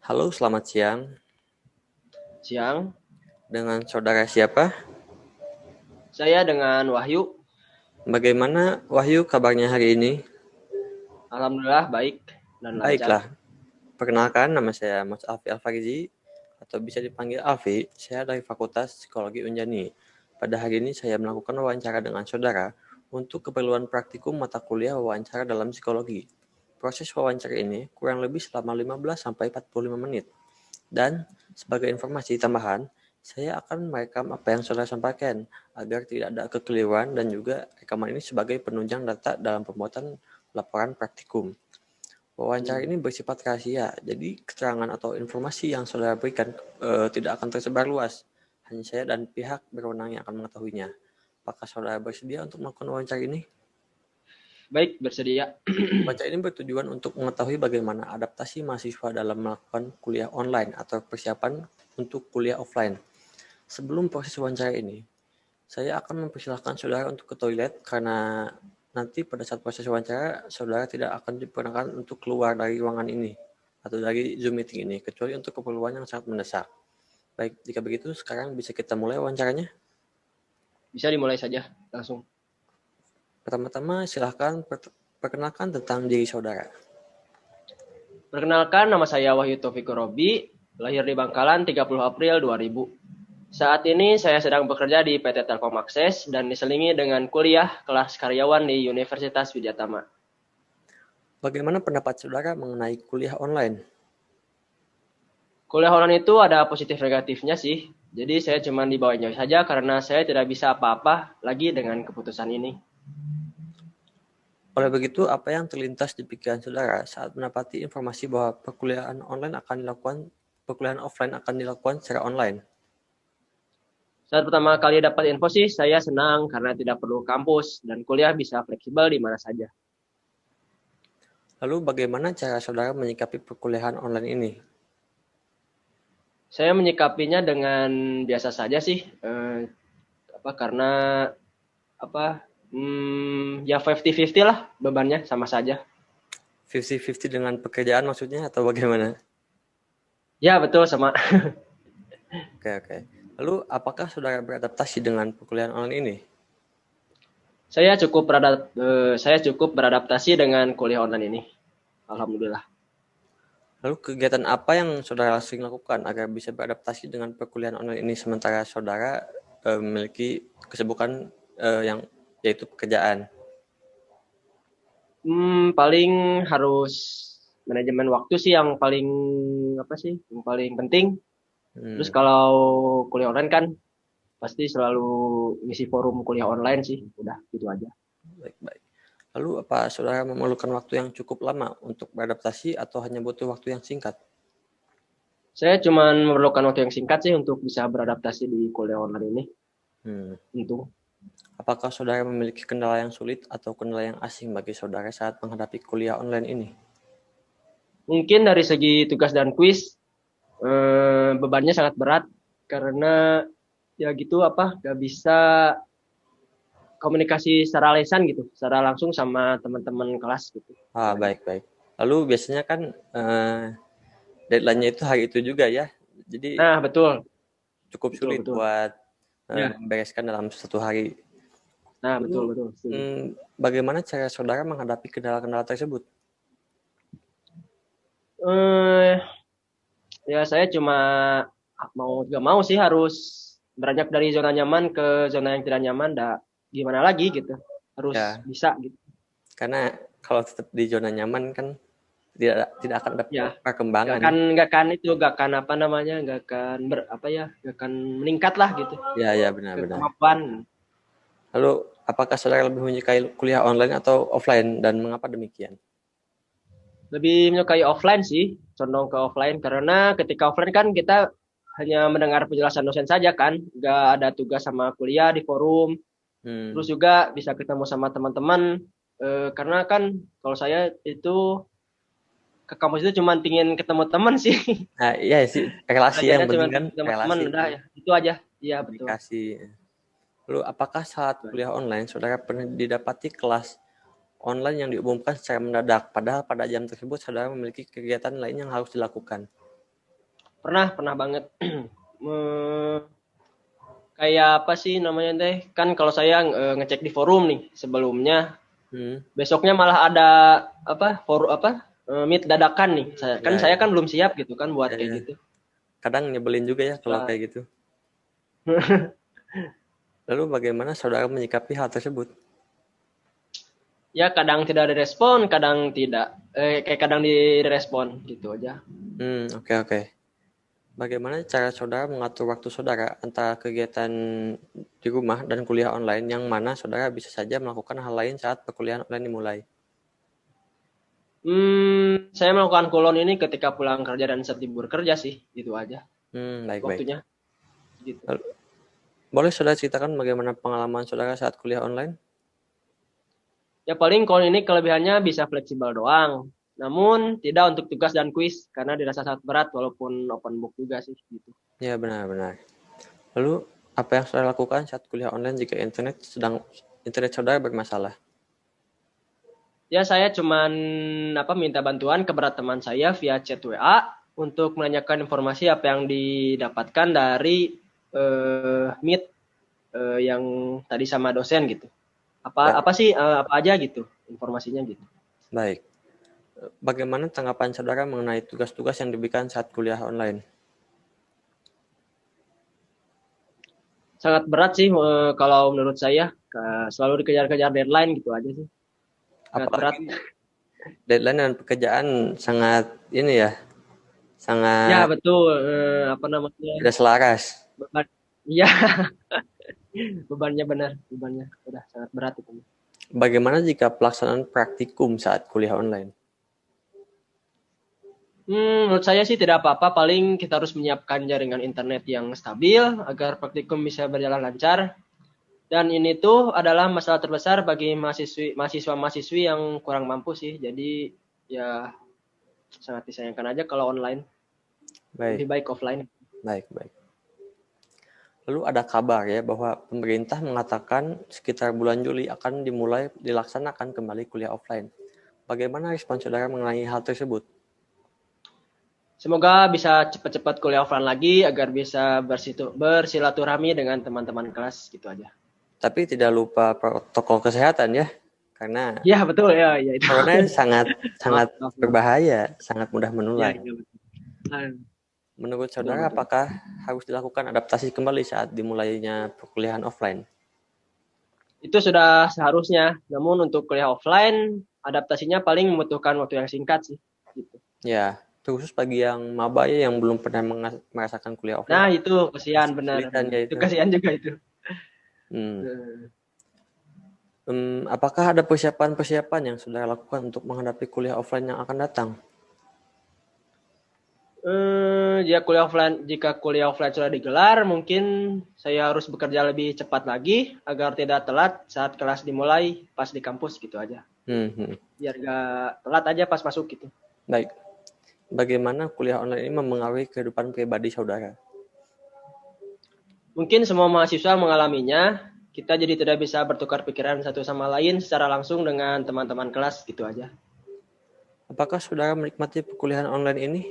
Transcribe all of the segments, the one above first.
Halo, selamat siang. Siang, Dengan saudara siapa? saya dengan Wahyu. Bagaimana Wahyu kabarnya hari ini? Alhamdulillah baik dan lancar. Baiklah. Perkenalkan, nama saya Mas Alfi Alfarizi atau bisa dipanggil Alfi. Saya dari Fakultas Psikologi Unjani. Pada hari ini saya melakukan wawancara dengan saudara untuk keperluan praktikum mata kuliah wawancara dalam psikologi. Proses wawancara ini kurang lebih selama 15 sampai 45 menit. Dan sebagai informasi tambahan, saya akan merekam apa yang saudara sampaikan agar tidak ada kekeliruan dan juga rekaman ini sebagai penunjang data dalam pembuatan laporan praktikum. Wawancara Hmm, ini bersifat rahasia, jadi keterangan atau informasi yang saudara berikan tidak akan tersebar luas. Hanya saya dan pihak berwenang yang akan mengetahuinya. Apakah saudara bersedia untuk melakukan wawancara ini? Baik, bersedia. Wawancara ini bertujuan untuk mengetahui bagaimana adaptasi mahasiswa dalam melakukan kuliah online atau persiapan untuk kuliah offline. Sebelum proses wawancara ini, saya akan mempersilahkan saudara untuk ke toilet karena nanti pada saat proses wawancara, saudara tidak akan diperkenankan untuk keluar dari ruangan ini atau dari Zoom meeting ini, kecuali untuk keperluan yang sangat mendesak. Baik, jika begitu sekarang bisa kita mulai wawancaranya. Bisa dimulai saja langsung. Pertama-tama silahkan perkenalkan tentang diri saudara. Perkenalkan, nama saya Wahyu Taufiq Robi, lahir di Bangkalan 30 April 2000. Saat ini saya sedang bekerja di PT Telkom Akses dan diselingi dengan kuliah kelas karyawan di Universitas Widyatama. Bagaimana pendapat saudara mengenai kuliah online? Kuliah online itu ada positif negatifnya sih. Jadi saya cuma dibawanya saja karena saya tidak bisa apa-apa lagi dengan keputusan ini. Oleh begitu, apa yang terlintas di pikiran saudara saat mendapati informasi bahwa perkuliahan offline akan dilakukan secara online? Saat pertama kali dapat info sih, saya senang karena tidak perlu kampus dan kuliah bisa fleksibel di mana saja. Lalu bagaimana cara saudara menyikapi perkuliahan online ini? Saya menyikapinya dengan biasa saja sih, karena apa, ya 50-50 lah bebannya sama saja. 50-50 dengan pekerjaan maksudnya atau bagaimana? Ya betul sama. Oke, oke. Lalu apakah saudara beradaptasi dengan perkuliahan online ini? Saya cukup beradaptasi dengan kuliah online ini. Alhamdulillah. Lalu kegiatan apa yang saudara sering lakukan agar bisa beradaptasi dengan perkuliahan online ini sementara saudara memiliki kesibukan yang yaitu pekerjaan? Paling harus manajemen waktu sih yang paling apa sih, yang paling penting. Terus Hmm, kalau kuliah online kan pasti selalu ngisi forum kuliah online sih, udah gitu aja. baik, baik. Lalu apa saudara memerlukan waktu yang cukup lama untuk beradaptasi atau hanya butuh waktu yang singkat? Saya cuma memerlukan waktu yang singkat sih untuk bisa beradaptasi di kuliah online ini. Hmm. Tentu. Apakah saudara memiliki kendala yang sulit atau kendala yang asing bagi saudara saat menghadapi kuliah online ini? Mungkin dari segi tugas dan kuis bebannya sangat berat karena ya gitu gak bisa komunikasi secara lesan gitu, secara langsung sama teman-teman kelas gitu. Itu Ah, aja. baik, baik. Lalu biasanya kan deadline-nya itu hari itu juga ya. Jadi Nah betul, cukup betul sulit betul. buat Ya, membereskan dalam satu hari. nah Lalu betul betul. Setuju. bagaimana cara saudara menghadapi kendala-kendala tersebut? Eh, ya saya cuma mau juga mau sih harus beranjak dari zona nyaman ke zona yang tidak nyaman. Dah gimana lagi gitu, harus Ya, bisa gitu. karena kalau tetap di zona nyaman kan tidak akan ada Ya, perkembangan. nggak kan itu, nggak akan apa namanya, nggak akan nggak akan meningkat lah gitu Ya, ya ke benar-benar. kemampuan. Lalu apakah saudara lebih menyukai kuliah online atau offline dan mengapa demikian? Lebih menyukai offline sih, condong ke offline karena ketika offline kan kita hanya mendengar penjelasan dosen saja kan, nggak ada tugas sama kuliah di forum, Hmm. terus juga bisa ketemu sama teman-teman. Karena kan kalau saya itu ke kampus itu cuma pingin ketemu teman sih. Nah, iya sih, relasi yang Belajarnya cuma penting kan, pingin ketemu teman, relasi udah itu, ya itu aja. Iya betul. komunikasi. Lalu apakah saat kuliah online saudara pernah didapati kelas online yang diumumkan secara mendadak, padahal pada jam tersebut saudara memiliki kegiatan lain yang harus dilakukan? Pernah banget. Eh, Kayak apa sih namanya teh? Kan kalau saya ngecek di forum nih sebelumnya, Hmm. besoknya malah ada apa? Forum apa? Meet dadakan nih. Ya, Saya kan ya, belum siap gitu kan buat ya, kayak ya. gitu. Kadang nyebelin juga ya kalau Nah, kayak gitu. Lalu bagaimana saudara menyikapi hal tersebut? ya kadang tidak direspon, kadang tidak. Kayak kadang direspon gitu aja. Oke, oke. Bagaimana cara saudara mengatur waktu saudara antara kegiatan di rumah dan kuliah online yang mana saudara bisa saja melakukan hal lain saat perkuliahan online dimulai? Saya melakukan kulon ini ketika pulang kerja dan saat libur kerja sih, gitu aja Baik-baik. waktunya gitu. Lalu, boleh saudara ceritakan bagaimana pengalaman saudara saat kuliah online? Ya paling kulon ini kelebihannya bisa fleksibel doang. Namun tidak untuk tugas dan kuis karena dirasa sangat berat walaupun open book juga sih gitu. Ya, benar-benar. Lalu, apa yang saudara lakukan saat kuliah online jika internet saudara bermasalah? Ya saya cuman minta bantuan ke berat teman saya via chat WA untuk menanyakan informasi apa yang didapatkan dari Meet yang tadi sama dosen gitu. Apa Ba- apa sih apa aja gitu informasinya gitu. Baik. Bagaimana tanggapan saudara mengenai tugas-tugas yang diberikan saat kuliah online? Sangat berat sih kalau menurut saya selalu dikejar-kejar deadline gitu aja sih. Sangat berat. Apalagi deadline dan pekerjaan sangat ini ya, Ya sangat betul apa namanya? tidak selaras. Beban. Iya, bebannya udah sangat berat itu. Bagaimana jika pelaksanaan praktikum saat kuliah online? Menurut saya sih tidak apa-apa, paling kita harus menyiapkan jaringan internet yang stabil agar praktikum bisa berjalan lancar. Dan ini tuh adalah masalah terbesar bagi mahasiswa-mahasiswi yang kurang mampu sih. Jadi ya sangat disayangkan aja kalau online. Lebih Baik, baik offline. baik, baik. Lalu ada kabar ya bahwa pemerintah mengatakan sekitar bulan Juli akan dimulai dilaksanakan kembali kuliah offline. Bagaimana respon saudara mengenai hal tersebut? Semoga bisa cepat-cepat kuliah offline lagi agar bisa bersilaturahmi dengan teman-teman kelas gitu aja. Tapi tidak lupa protokol kesehatan ya, karena Ya betul ya, ya itu. corona sangat Maaf, sangat maaf, maaf. berbahaya, sangat mudah Ya, menular. ya betul. Ah, Menurut betul saudara, betul. apakah harus dilakukan adaptasi kembali saat dimulainya perkuliahan offline? Itu sudah seharusnya. Namun untuk kuliah offline, adaptasinya paling membutuhkan waktu yang singkat sih. Gitu. Ya, terkhusus bagi yang maba ya yang belum pernah merasakan kuliah offline, Nah itu kasihan pasti benar, kesulitan benar. ya Itu itu. kasihan juga itu. Hmm. Apakah ada persiapan-persiapan yang sudah lakukan untuk menghadapi kuliah offline yang akan datang? Jika kuliah offline sudah digelar, mungkin saya harus bekerja lebih cepat lagi agar tidak telat saat kelas dimulai pas di kampus gitu aja. Hmm. Biar gak telat aja pas masuk gitu. Baik, bagaimana kuliah online ini mempengaruhi kehidupan pribadi saudara? Mungkin semua mahasiswa mengalaminya. Kita jadi tidak bisa bertukar pikiran satu sama lain secara langsung dengan teman-teman kelas gitu aja. Apakah saudara menikmati perkuliahan online ini?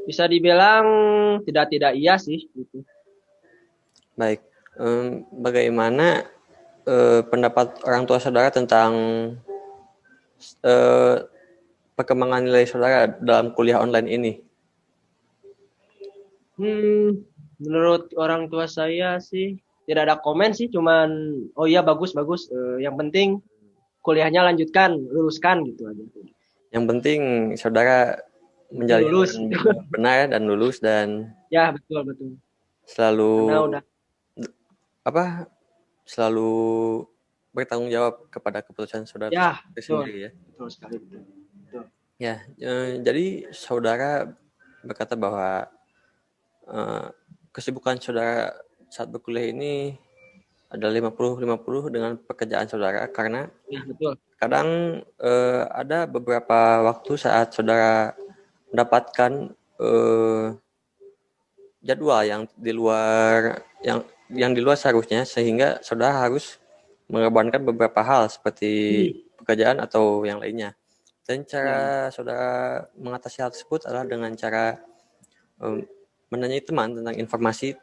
Bisa dibilang tidak iya sih gitu. Baik, bagaimana pendapat orang tua saudara tentang eh, perkembangan nilai saudara dalam kuliah online ini? Menurut orang tua saya sih tidak ada komen sih, cuman oh iya bagus bagus. Yang penting kuliahnya lanjutkan, luluskan gitu aja. Yang penting saudara Penting menjalani lulus. dengan benar dan lulus dan Ya betul betul. Karena selalu udah apa? Selalu bertanggung jawab kepada keputusan saudara ya betul sendiri ya. betul sekali betul. Betul. Ya, jadi saudara berkata bahwa kesibukan saudara saat berkuliah ini ada 50-50 dengan pekerjaan saudara karena Ya betul. kadang ada beberapa waktu saat saudara mendapatkan jadwal yang di luar seharusnya sehingga saudara harus mengorbankan beberapa hal seperti pekerjaan atau yang lainnya. Dan Ya. cara saudara mengatasi hal tersebut adalah dengan cara menanyai teman tentang informasi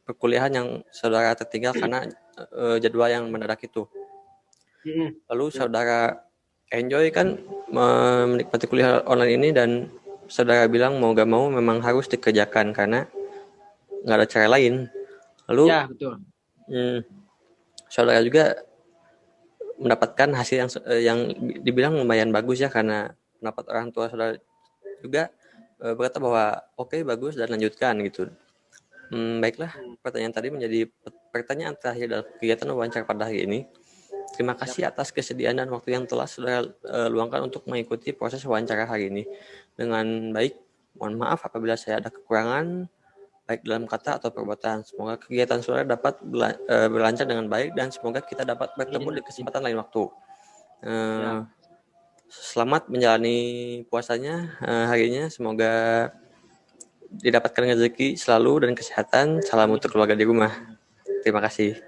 perkuliahan yang saudara tertinggal karena jadwal yang mendadak itu. Lalu saudara enjoy kan menikmati kuliah online ini, dan saudara bilang mau gak mau memang harus dikerjakan karena nggak ada cara lain. Lalu Ya, betul. Saudara juga mendapatkan hasil yang dibilang lumayan bagus ya, karena pendapat orang tua saudara juga berkata bahwa oke, bagus dan lanjutkan gitu. Baiklah, pertanyaan tadi menjadi pertanyaan terakhir dalam kegiatan wawancara pada hari ini. Terima kasih atas kesediaan dan waktu yang telah saudara luangkan untuk mengikuti proses wawancara hari ini dengan baik. Mohon maaf apabila saya ada kekurangan baik dalam kata atau perbuatan. Semoga kegiatan saudara dapat berlancar dengan baik, dan semoga kita dapat bertemu di kesempatan lain waktu. Selamat menjalani puasanya harinya. Semoga didapatkan rezeki selalu dan kesehatan. Salam untuk keluarga di rumah. Terima kasih.